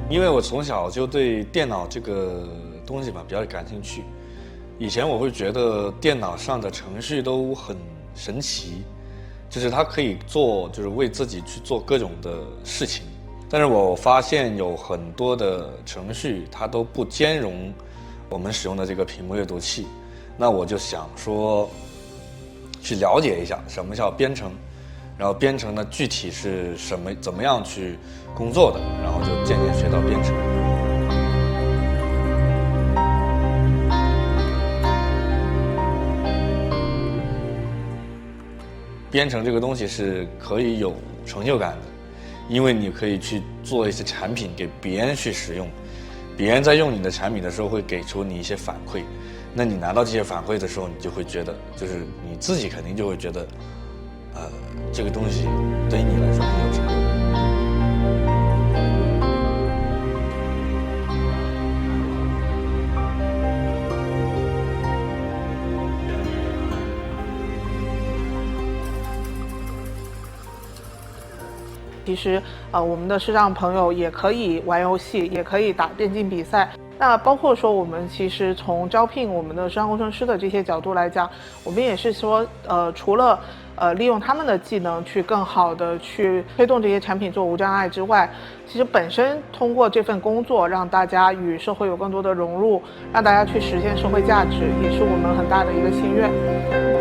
因为我从小就对电脑这个东西吧比较感兴趣，以前我会觉得电脑上的程序都很神奇，就是它可以做，就是为自己去做各种的事情。但是我发现有很多的程序它都不兼容我们使用的这个屏幕阅读器，那我就想说，去了解一下什么叫编程。然后编程呢，具体是什么，怎么样去工作的，然后就渐渐学到编程。编程这个东西是可以有成就感的，因为你可以去做一些产品给别人去使用，别人在用你的产品的时候会给出你一些反馈，那你拿到这些反馈的时候，你就会觉得，就是你自己肯定就会觉得。这个东西对于你来说很有成就感。其实，我们的视障朋友也可以玩游戏，也可以打电竞比赛。那包括说，我们其实从招聘我们的视障工程师的这些角度来讲，我们也是说，除了利用他们的技能去更好的去推动这些产品做无障碍之外，其实本身通过这份工作让大家与社会有更多的融入，让大家去实现社会价值，也是我们很大的一个心愿。